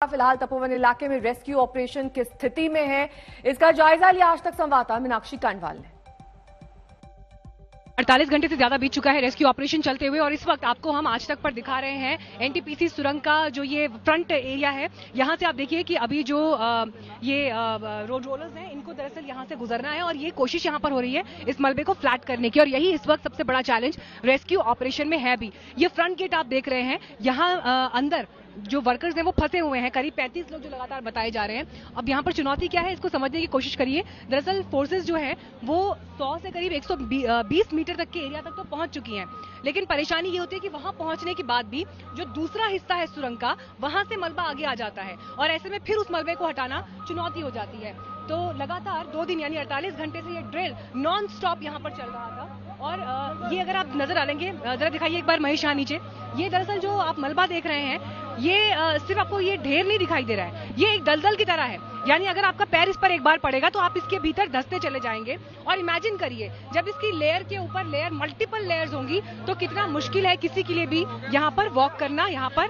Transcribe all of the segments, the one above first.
फिलहाल तपोवन इलाके में रेस्क्यू ऑपरेशन किस स्थिति में है, इसका जायजा लिया आज तक संवाददाता मीनाक्षी कांडवाल ने। 48 घंटे से ज्यादा बीत चुका है रेस्क्यू ऑपरेशन चलते हुए और इस वक्त आपको हम आज तक पर दिखा रहे हैं एनटीपीसी सुरंग का जो ये फ्रंट एरिया है। यहाँ से आप देखिए कि अभी जो ये रोड रोलर्स हैं इनको दरअसल यहाँ से गुजरना है और ये कोशिश यहाँ पर हो रही है इस मलबे को फ्लैट करने की और यही इस वक्त सबसे बड़ा चैलेंज रेस्क्यू ऑपरेशन में है भी। ये फ्रंट गेट आप देख रहे हैं, यहाँ अंदर जो वर्कर्स हैं वो फंसे हुए हैं, करीब 35 लोग जो लगातार बताए जा रहे हैं। अब यहाँ पर चुनौती क्या है इसको समझने की कोशिश करिए। दरअसल फोर्सेस जो है वो 100 से करीब 120 मीटर तक के एरिया तक तो पहुंच चुकी हैं, लेकिन परेशानी ये होती है कि वहां पहुंचने के बाद भी जो दूसरा हिस्सा है सुरंग का, वहां से मलबा आगे आ जाता है और ऐसे में फिर उस मलबे को हटाना चुनौती हो जाती है। तो लगातार 2 दिन यानी 48 घंटे से ये ड्रिल नॉन स्टॉप यहाँ पर चल रहा था और ये अगर आप नजर डालेंगे, जरा दिखाइए एक बार महेश यहाँ नीचे, ये दरअसल जो आप मलबा देख रहे हैं ये सिर्फ आपको ये ढेर नहीं दिखाई दे रहा है, ये एक दलदल की तरह है। यानी अगर आपका पैर इस पर एक बार पड़ेगा तो आप इसके भीतर धंसते चले जाएंगे और इमेजिन करिए जब इसकी लेयर के ऊपर लेयर मल्टीपल लेयर्स होंगी तो कितना मुश्किल है किसी के लिए भी यहाँ पर वॉक करना, यहाँ पर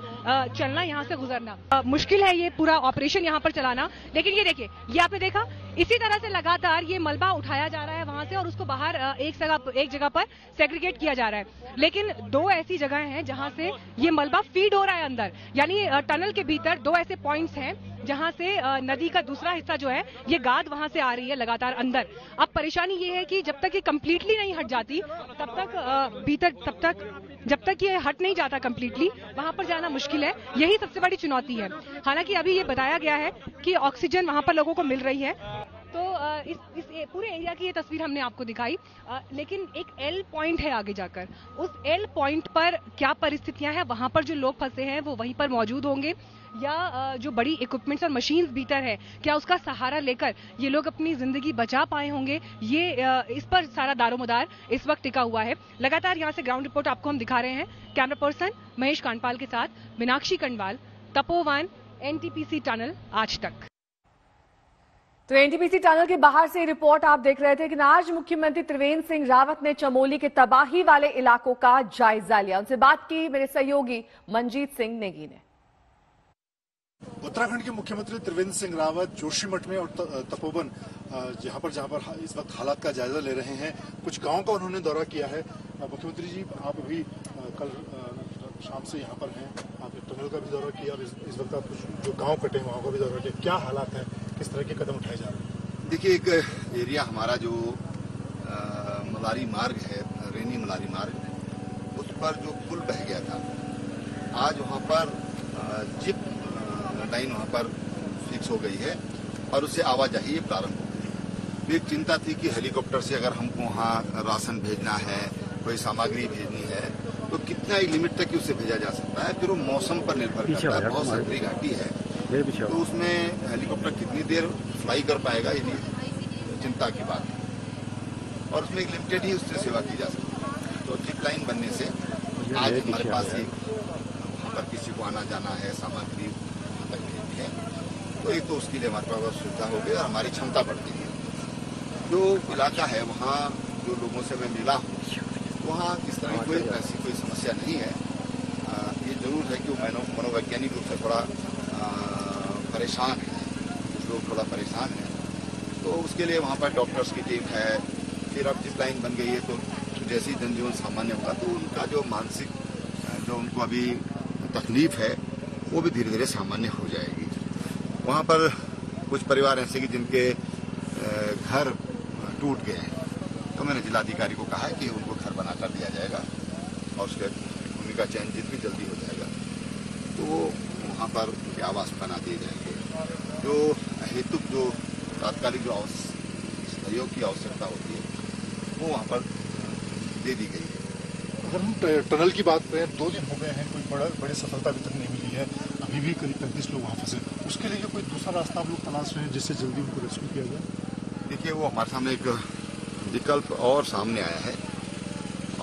चलना, यहाँ से गुजरना मुश्किल है ये पूरा ऑपरेशन यहाँ पर चलाना। लेकिन ये देखिए, ये आपने देखा इसी तरह से लगातार ये मलबा उठाया जा रहा है वहां से और उसको बाहर एक जगह पर सेग्रीगेट किया जा रहा है। लेकिन 2 ऐसी जगह हैं जहां से ये मलबा फीड हो रहा है अंदर, यानी टनल के भीतर 2 ऐसे पॉइंट्स हैं जहां से नदी का दूसरा हिस्सा जो है ये गाद वहां से आ रही है लगातार अंदर। अब परेशानी ये है कि जब तक ये कंप्लीटली नहीं हट जाती तब तक भीतर जब तक ये हट नहीं जाता कंप्लीटली वहां पर जाना मुश्किल है, यही सबसे बड़ी चुनौती है। हालांकि अभी ये बताया गया है कि ऑक्सीजन वहां पर लोगों को मिल रही है। तो इस पूरे एरिया की ये तस्वीर हमने आपको दिखाई, लेकिन एक एल पॉइंट है आगे जाकर, उस एल पॉइंट पर क्या परिस्थितियां हैं, वहां पर जो लोग फंसे हैं वो वहीं पर मौजूद होंगे या जो बड़ी इक्विपमेंट्स और मशीन्स भीतर है क्या उसका सहारा लेकर ये लोग अपनी जिंदगी बचा पाए होंगे, ये इस पर सारा दारोमदार इस वक्त टिका हुआ है। लगातार यहाँ से ग्राउंड रिपोर्ट आपको हम दिखा रहे हैं। कैमरा पर्सन महेश कांडपाल के साथ मीनाक्षी कांडवाल, तपोवन, एनटीपीसी टनल आज तक। तो एनटीपीसी टनल के बाहर से रिपोर्ट आप देख रहे थे कि आज मुख्यमंत्री त्रिवेंद्र सिंह रावत ने चमोली के तबाही वाले इलाकों का जायजा लिया। उनसे बात की मेरे सहयोगी मंजीत सिंह नेगी ने। उत्तराखंड के मुख्यमंत्री त्रिवेंद्र सिंह रावत जोशीमठ में और तपोवन जहां पर इस वक्त हालात का जायजा ले रहे हैं, कुछ गांवों का उन्होंने दौरा किया है। मुख्यमंत्री जी, आप अभी कल शाम से यहाँ पर हैं, आपने टनल का भी दौरा किया, इस वक्त आप जो गांव कटे वहां का भी दौरा किया, क्या हालात हैं, किस तरह के कदम उठाए जा रहे हैं? देखिए, एक एरिया हमारा जो मलारी मार्ग है, रेनी मलारी मार्ग, उस पर जो पुल बह गया था, आज वहाँ पर जिप लाइन वहाँ पर फिक्स हो गई है और उससे आवाजाही प्रारंभ हो गई। एक चिंता थी कि हेलीकॉप्टर से अगर हमको वहाँ राशन भेजना है, कोई सामग्री भेजनी है तो कितना ही लिमिट तक उसे भेजा जा सकता है, फिर वो मौसम पर निर्भर करता है। बहुत संकरी घाटी है तो उसमें हेलीकॉप्टर कितनी देर फ्लाई कर पाएगा, ये चिंता की बात है और उसमें एक लिमिटेड ही उससे सेवा की जा सकती है। तो जिप लाइन बनने से आज हमारे पास ही वहाँ पर किसी को आना जाना है, सामग्री है तो एक तो उसके लिए हमारे पास सुविधा हो गई और हमारी क्षमता बढ़ती है। जो इलाका है वहाँ जो लोगों से मैं मिला हूँ वहाँ इस तरह की ऐसी कोई समस्या नहीं है। ये जरूर है कि वो मनोवैज्ञानिक रूप से थोड़ा परेशान है, कुछ लोग थोड़ा परेशान हैं, तो उसके लिए वहाँ पर डॉक्टर्स की टीम है। फिर अब जिप लाइन बन गई है तो जैसे ही जनजीवन सामान्य होगा तो उनका जो मानसिक जो उनको अभी तकलीफ है वो भी धीरे धीरे सामान्य हो जाएगी। वहाँ पर कुछ परिवार ऐसे कि जिनके घर टूट गए हैं, तो मैंने जिलाधिकारी को कहा है कि उनको घर बनाकर दिया जाएगा और उसके भूमि का चयन जितनी जल्दी हो जाएगा तो वो वहाँ पर उनके आवास बना दिए जाएंगे। जो हेतुक जो तात्कालिक जो सहयोग की आवश्यकता होती है वो वहाँ पर दे दी गई है। अगर हम टनल की बात करें, 2 दिन हो गए हैं, कोई बड़ी सफलता अभी तक नहीं मिली है, अभी भी करीब 35 लोग वहाँ फंसे, उसके लिए कोई दूसरा रास्ता आप लोग तलाश रहे हैं जिससे जल्दी उनको रेस्क्यू किया जाए? देखिए, वो हमारे सामने एक विकल्प और सामने आया है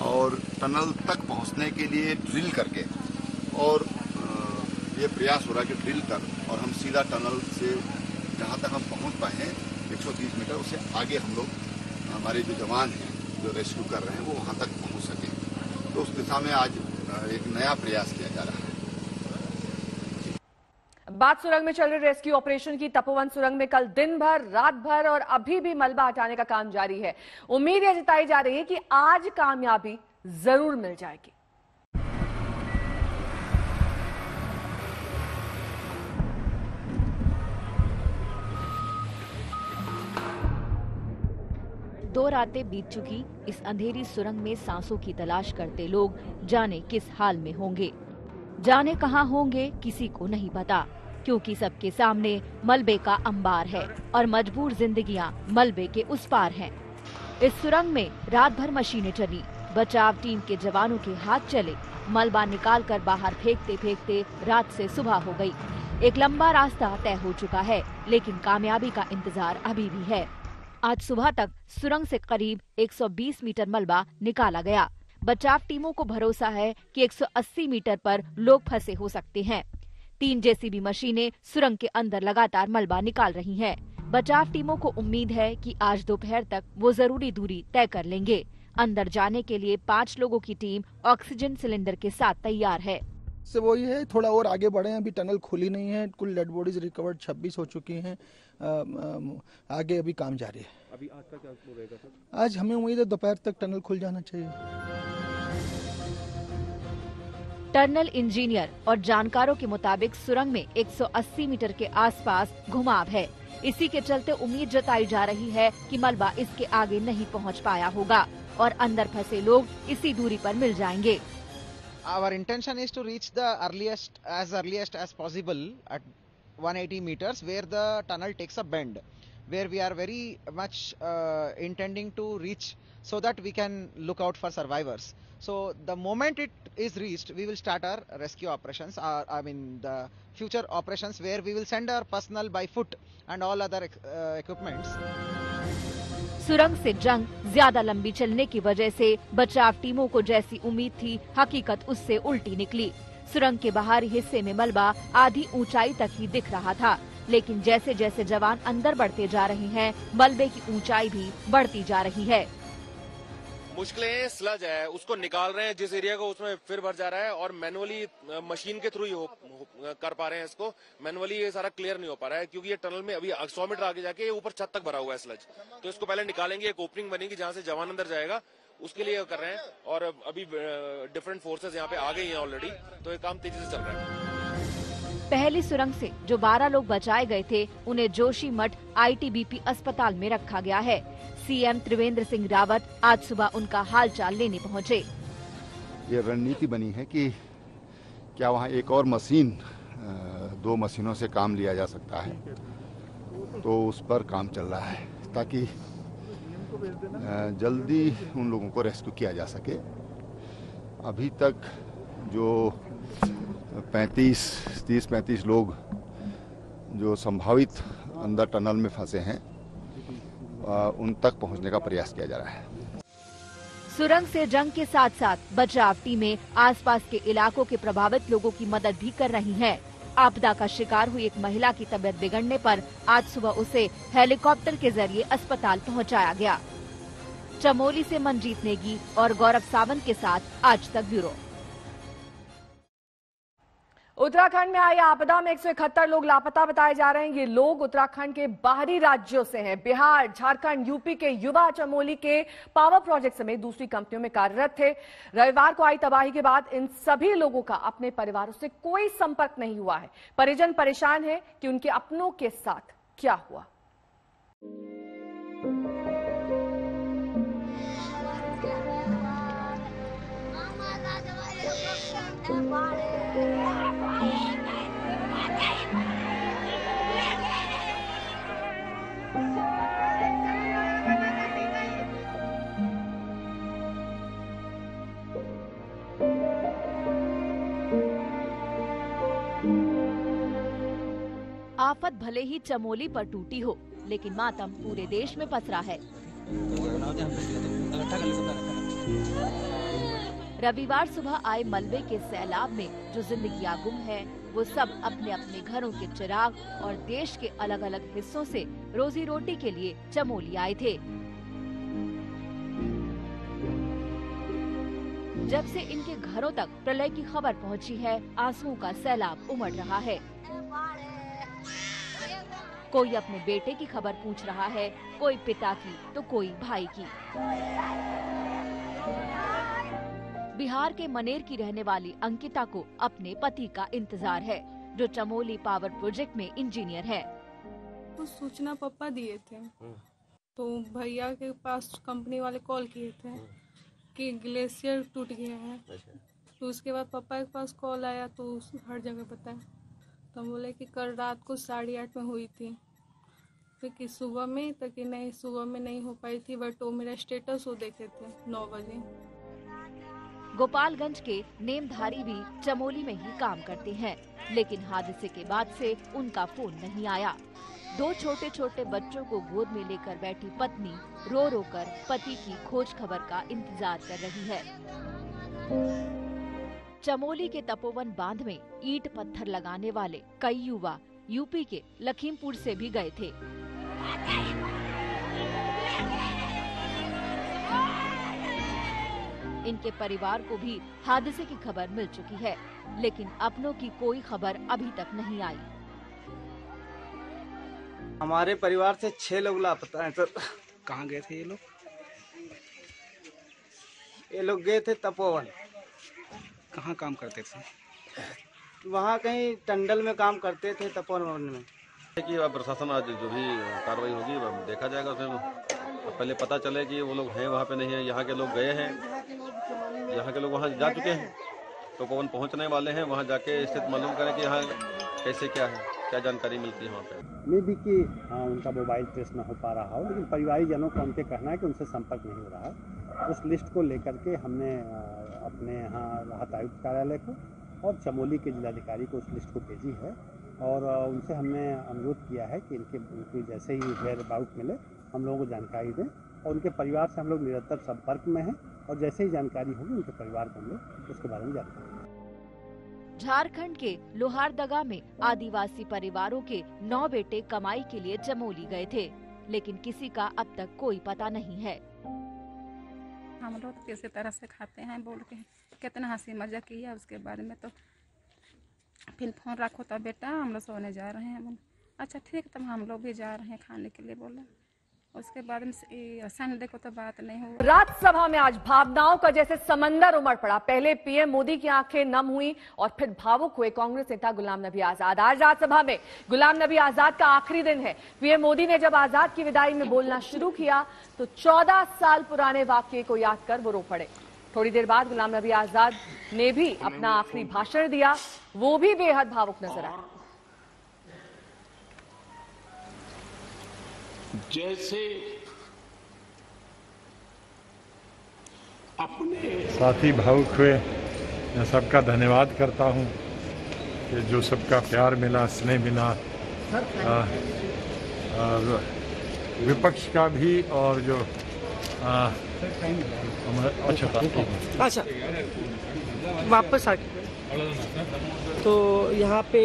और टनल तक पहुँचने के लिए ड्रिल करके और ये प्रयास हो रहा है कि ड्रिल कर और हम सीधा टनल से जहाँ तक हम पहुँच पाए हैं 130 मीटर, उससे आगे हम लोग हमारे जो जवान हैं जो रेस्क्यू कर रहे हैं वो वहाँ तक पहुँच सकें। तो उस दिशा में आज एक नया प्रयास किया जा रहा है। बात सुरंग में चल रहे रेस्क्यू ऑपरेशन की। तपोवन सुरंग में कल दिन भर, रात भर और अभी भी मलबा हटाने का काम जारी है। उम्मीद यह जताई जा रही है कि आज कामयाबी जरूर मिल जाएगी। दो रातें बीत चुकी इस अंधेरी सुरंग में सांसों की तलाश करते लोग जाने किस हाल में होंगे, जाने कहां होंगे किसी को नहीं पता, क्योंकि सबके सामने मलबे का अंबार है और मजबूर जिंदगियां मलबे के उस पार हैं। इस सुरंग में रात भर मशीनें चली, बचाव टीम के जवानों के हाथ चले, मलबा निकालकर बाहर फेंकते फेंकते रात से सुबह हो गई। एक लंबा रास्ता तय हो चुका है, लेकिन कामयाबी का इंतजार अभी भी है। आज सुबह तक सुरंग से करीब 120 मीटर मलबा निकाला गया। बचाव टीमों को भरोसा है कि 180 मीटर पर लोग फंसे हो सकते हैं। 3 जेसीबी मशीनें सुरंग के अंदर लगातार मलबा निकाल रही हैं। बचाव टीमों को उम्मीद है कि आज दोपहर तक वो जरूरी दूरी तय कर लेंगे। अंदर जाने के लिए 5 लोगों की टीम ऑक्सीजन सिलेंडर के साथ तैयार है। से वही है, थोड़ा और आगे बढ़े हैं, अभी टनल खुली नहीं है। कुल डेड बॉडीज रिकवर्ड 26 हो चुकी हैं। आगे अभी काम जारी है। अभी आज का क्या रहेगा सर? आज हमें उम्मीद है दोपहर तक टनल खुल जाना चाहिए। टनल इंजीनियर और जानकारों के मुताबिक सुरंग में 180 मीटर के आसपास घुमाव है। इसी के चलते उम्मीद जताई जा रही है कि मलबा इसके आगे नहीं पहुंच पाया होगा और अंदर फंसे लोग इसी दूरी पर मिल जाएंगे। Our intention is to reach the earliest as possible at 180 meters, where the tunnel takes a bend, where we are very much intending to reach so that we can look out for survivors. So the moment it is reached, we will start our rescue operations, the future operations, where we will send our personnel by foot and all other equipments. सुरंग से जंग ज्यादा लंबी चलने की वजह से बचाव टीमों को जैसी उम्मीद थी, हकीकत उससे उल्टी निकली। सुरंग के बाहरी हिस्से में मलबा आधी ऊंचाई तक ही दिख रहा था, लेकिन जैसे जैसे जवान अंदर बढ़ते जा रहे हैं, मलबे की ऊंचाई भी बढ़ती जा रही है। मुश्किलें स्लज है, उसको निकाल रहे हैं जिस एरिया को, उसमें फिर भर जा रहा है और मैनुअली मशीन के थ्रू ही कर पा रहे हैं इसको। मैनुअली ये सारा क्लियर नहीं हो पा रहा है, क्योंकि ये टनल में अभी 100 मीटर आगे जाके ऊपर छत तक भरा हुआ है स्लज। तो इसको पहले निकालेंगे, एक ओपनिंग बनेगी जहां से जवान अंदर जाएगा, उसके लिए कर रहे हैं। और अभी डिफरेंट फोर्सेस यहाँ पे आ गई हैं ऑलरेडी, तो ये काम तेजी से चल रहा है। पहली सुरंग से जो 12 लोग बचाए गए थे, उन्हें जोशीमठ ITBP अस्पताल में रखा गया है। CM त्रिवेंद्र सिंह रावत आज सुबह उनका हालचाल लेने पहुंचे। ये रणनीति बनी है कि क्या वहाँ एक और मशीन, 2 मशीनों से काम लिया जा सकता है, तो उस पर काम चल रहा है ताकि जल्दी उन लोगों को रेस्क्यू किया जा सके। अभी तक जो 30-35 लोग जो संभावित अंदर टनल में फंसे हैं, उन तक पहुंचने का प्रयास किया जा रहा है। सुरंग से जंग के साथ साथ बचाव टीमें आसपास के इलाकों के प्रभावित लोगों की मदद भी कर रही हैं। आपदा का शिकार हुई एक महिला की तबीयत बिगड़ने पर आज सुबह उसे हेलीकॉप्टर के जरिए अस्पताल पहुंचाया गया। चमोली से मंजीत नेगी और गौरव सावंत के साथ आज तक ब्यूरो। उत्तराखंड में आई आपदा में 171 लोग लापता बताए जा रहे हैं। ये लोग उत्तराखंड के बाहरी राज्यों से हैं। बिहार, झारखंड, यूपी के युवा चमोली के पावर प्रोजेक्ट समेत दूसरी कंपनियों में कार्यरत थे। रविवार को आई तबाही के बाद इन सभी लोगों का अपने परिवारों से कोई संपर्क नहीं हुआ है। परिजन परेशान हैं कि उनके अपनों के साथ क्या हुआ। आफत भले ही चमोली पर टूटी हो, लेकिन मातम पूरे देश में पसरा है। रविवार सुबह आए मलबे के सैलाब में जो जिंदगियां गुम है, वो सब अपने अपने घरों के चिराग और देश के अलग अलग हिस्सों से रोजी रोटी के लिए चमोली आए थे। जब से इनके घरों तक प्रलय की खबर पहुंची है, आंसुओं का सैलाब उमड़ रहा है। कोई अपने बेटे की खबर पूछ रहा है, कोई पिता की तो कोई भाई की। बिहार के मनेर की रहने वाली अंकिता को अपने पति का इंतजार है, जो चमोली पावर प्रोजेक्ट में इंजीनियर है। तो सूचना पापा दिए थे, तो भैया के पास कंपनी वाले कॉल किए थे कि ग्लेशियर टूट गया है। तो उसके बाद पापा के पास कॉल आया तो हर जगह बताया, तो बोले कि कल रात को 8:30 में हुई थी, तो कि सुबह में, तो कि नहीं सुबह में नहीं हो पाई थी, बट वो मेरा स्टेटस वो देखे थे 9 बजे। गोपालगंज के नेमधारी भी चमोली में ही काम करते हैं, लेकिन हादसे के बाद से उनका फोन नहीं आया। 2 छोटे छोटे बच्चों को गोद में लेकर बैठी पत्नी रो रो कर पति की खोज खबर का इंतजार कर रही है। चमोली के तपोवन बांध में ईंट पत्थर लगाने वाले कई युवा यूपी के लखीमपुर से भी गए थे। इनके परिवार को भी हादसे की खबर मिल चुकी है, लेकिन अपनों की कोई खबर अभी तक नहीं आई। हमारे परिवार से 6 लोग लापता हैं सर। कहाँ गए थे ये लोग? ये लोग गए थे तपोवन। कहाँ काम करते थे? वहाँ कहीं टंडल में काम करते थे तपोवन में। कि अब प्रशासन आज जो भी कार्रवाई होगी वो देखा जाएगा, उसमें पहले पता चले कि वो लोग हैं वहाँ पे नहीं है। यहाँ के लोग गए हैं, यहाँ के लोग वहाँ जा चुके हैं, तपोवन पहुँचने वाले हैं। वहाँ जाके स्थिति मालूम करें कि यहाँ कैसे क्या है, क्या जानकारी मिलती है वहाँ पे। मे भी कि उनका मोबाइल ट्रेस न हो पा रहा हो, लेकिन परिवारीजनों का उनके कहना है कि उनसे संपर्क नहीं हो रहा है। उस लिस्ट को लेकर के हमने अपने यहाँ राहत आयुक्त कार्यालय को और चमोली के जिलाधिकारी को उस लिस्ट को भेजी है, और उनसे हमने अनुरोध किया है कि इनकी जैसे ही वेयर अबाउट मिले हम लोगों को जानकारी दें, और उनके परिवार से हम लोग निरंतर संपर्क में हैं, और जैसे ही जानकारी होगी उनके परिवार को हम लोग उसके बारे में जानकारी देंगे। झारखंड के लोहारदगा में आदिवासी परिवारों के 9 बेटे कमाई के लिए चमोली गए थे, लेकिन किसी का अब तक कोई पता नहीं है। हम लोग किसी तरह से खाते हैं बोल के कितना हंसी मजाक किया, उसके बाद में तो फिर फोन रखो तो बेटा हम लोग सोने जा रहे हैं। बोले अच्छा ठीक, तब हम लोग भी जा रहे हैं खाने के लिए। बोला उसके बाद में संडे को तो बात नहीं हुई। राज्यसभा में आज भावनाओं का जैसे समंदर उमड़ पड़ा। पहले पीएम मोदी की आंखें नम हुई और फिर भावुक हुए कांग्रेस नेता गुलाम नबी आजाद। आज राज्यसभा में गुलाम नबी आजाद का आखिरी दिन है। पीएम मोदी ने जब आजाद की विदाई में बोलना शुरू किया तो 14 साल पुराने वाक्य को याद कर वो रो पड़े। थोड़ी देर बाद गुलाम नबी आजाद ने भी अपना आखिरी भाषण दिया, वो भी बेहद भावुक नजर आए। जैसे अपने साथी भावुक हुए, मैं सबका धन्यवाद करता हूं कि जो सबका प्यार मिला, स्नेह मिला, विपक्ष का भी और जो अच्छा वापस आके तो यहाँ पे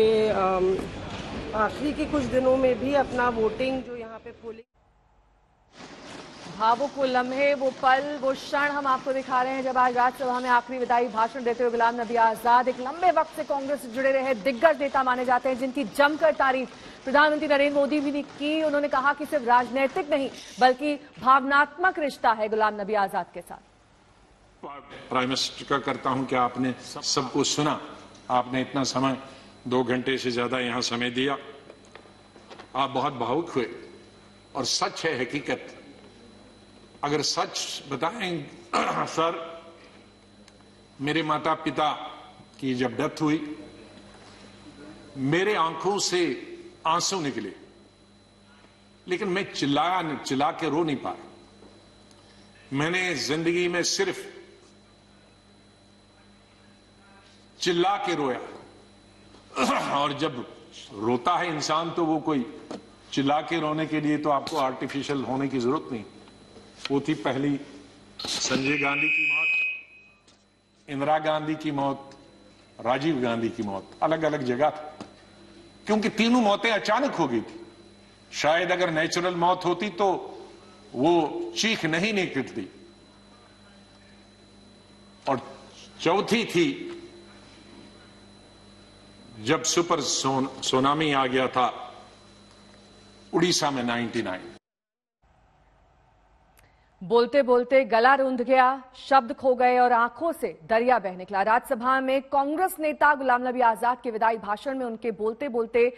आखिरी के कुछ दिनों में भी अपना वोटिंग जो यहाँ पे पोलिंग। भावुक वो लम्हे, वो पल, वो क्षण हम आपको दिखा रहे हैं जब आज राज्यसभा में आखिरी विदाई भाषण देते हुए गुलाम नबी आजाद एक लंबे वक्त से कांग्रेस से जुड़े रहे दिग्गज नेता माने जाते हैं, जिनकी जमकर तारीफ प्रधानमंत्री नरेंद्र मोदी भी ने की। उन्होंने कहा कि सिर्फ राजनीतिक नहीं बल्कि भावनात्मक रिश्ता है गुलाम नबी आजाद के साथ। प्राइम मिनिस्टर का करता हूं कि आपने सब कुछ सुना, आपने इतना समय 2 घंटे से ज्यादा यहां समय दिया, आप बहुत भावुक हुए और सच है हकीकत। अगर सच बताएं सर, मेरे माता पिता की जब डेथ हुई मेरे आंखों से आंसू निकले, लेकिन मैं चिल्ला के रो नहीं पाया। मैंने जिंदगी में सिर्फ चिल्ला के रोया, और जब रोता है इंसान तो वो कोई चिल्ला के रोने के लिए तो आपको आर्टिफिशियल होने की जरूरत नहीं। वो थी पहली संजय गांधी की मौत, इंदिरा गांधी की मौत, राजीव गांधी की मौत, अलग अलग जगह थी, क्योंकि तीनों मौतें अचानक हो गई थी। शायद अगर नेचुरल मौत होती तो वो चीख नहीं निकलती। और चौथी थी जब सुपर सोनामी आ गया था उड़ीसा में 99। बोलते बोलते गला रूंध गया, शब्द खो गए और आंखों से दरिया बह निकला। राज्यसभा में कांग्रेस नेता गुलाम नबी आजाद के विदाई भाषण में उनके बोलते बोलते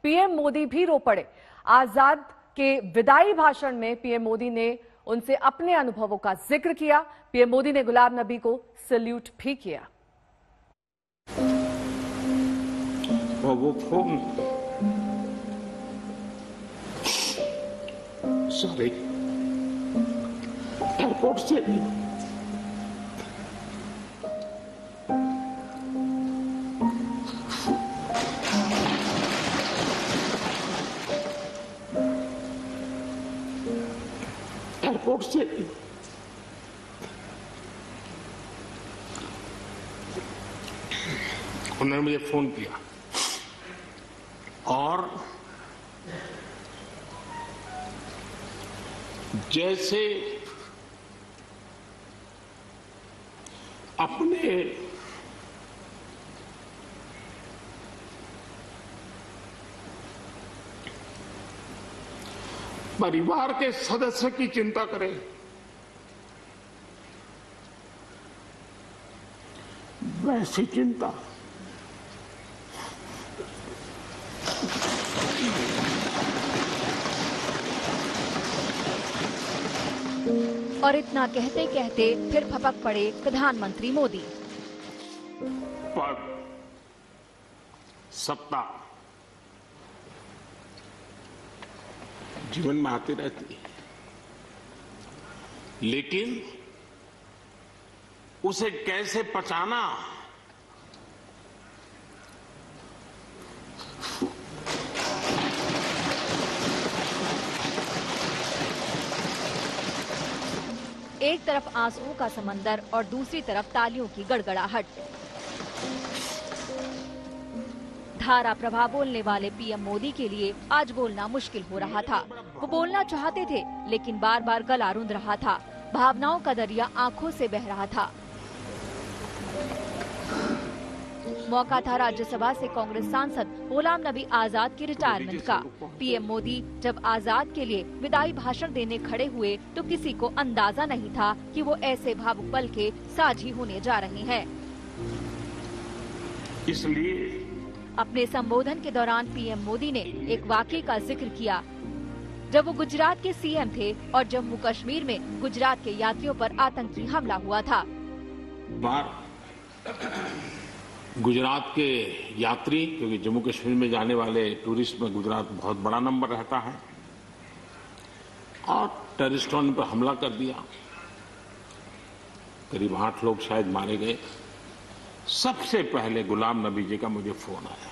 पीएम मोदी भी रो पड़े। आजाद के विदाई भाषण में पीएम मोदी ने उनसे अपने अनुभवों का जिक्र किया। पीएम मोदी ने गुलाम नबी को सैल्यूट भी किया। वो फोन सॉरी एयरपोर्ट से उन्होंने मुझे फोन किया और जैसे अपने परिवार के सदस्य की चिंता करें, वैसी चिंता और इतना कहते कहते फिर भपक पड़े प्रधानमंत्री मोदी। पद, सत्ता जीवन में आती रहती, लेकिन उसे कैसे पचाना, एक तरफ आंसुओं का समंदर और दूसरी तरफ तालियों की गड़गड़ाहट। धारा प्रभा बोलने वाले पीएम मोदी के लिए आज बोलना मुश्किल हो रहा था। वो बोलना चाहते थे लेकिन बार बार गला रूंध रहा था। भावनाओं का दरिया आंखों से बह रहा था। मौका था राज्यसभा से कांग्रेस सांसद गुलाम नबी आजाद की रिटायरमेंट का। पीएम मोदी जब आजाद के लिए विदाई भाषण देने खड़े हुए तो किसी को अंदाजा नहीं था कि वो ऐसे भावुक पल के साझी होने जा रहे हैं। इसलिए अपने संबोधन के दौरान पीएम मोदी ने एक वाकये का जिक्र किया। जब वो गुजरात के सीएम थे और जम्मू कश्मीर में गुजरात के यात्रियों पर आतंकी हमला हुआ था। गुजरात के यात्री, क्योंकि जम्मू कश्मीर में जाने वाले टूरिस्ट में गुजरात बहुत बड़ा नंबर रहता है, और टेररिस्टों ने पर हमला कर दिया। करीब 8 लोग शायद मारे गए। सबसे पहले गुलाम नबी जी का मुझे फोन आया।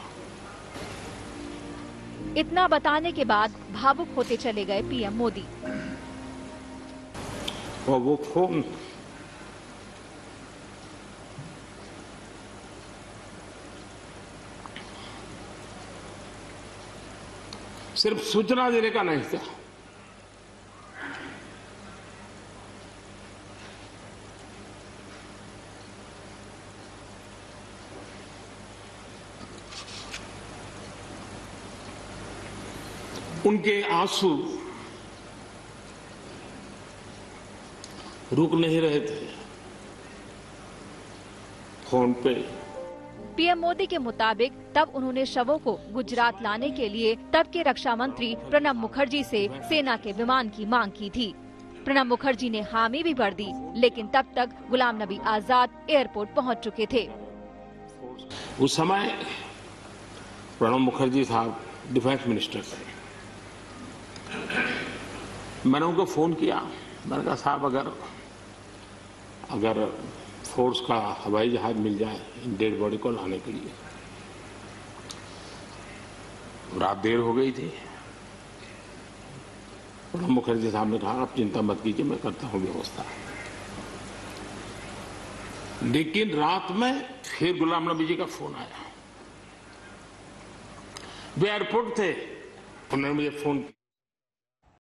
इतना बताने के बाद भावुक होते चले गए पीएम मोदी। और वो फोन सिर्फ सूचना देने का नहीं था, उनके आंसू रुक नहीं रहे थे। फोन पे पीएम मोदी के मुताबिक तब उन्होंने शवों को गुजरात लाने के लिए तब के रक्षा मंत्री प्रणब मुखर्जी से सेना के विमान की मांग की थी। प्रणब मुखर्जी ने हामी भी भर दी, लेकिन तब तक गुलाम नबी आजाद एयरपोर्ट पहुंच चुके थे। उस समय प्रणब मुखर्जी साहब डिफेंस मिनिस्टर थे। मैंने उनको फोन किया। मैंने कहा साहब अगर फोर्स का हवाई जहाज मिल जाए इन डेड बॉडी को लाने के लिए। रात देर हो गई थी। प्रणब मुखर्जी साहब ने कहा आप चिंता मत कीजिए, मैं करता हूं व्यवस्था। लेकिन रात में फिर गुलाम नबी जी का फोन आया। वे एयरपोर्ट थे, उन्होंने मुझे फोन किया।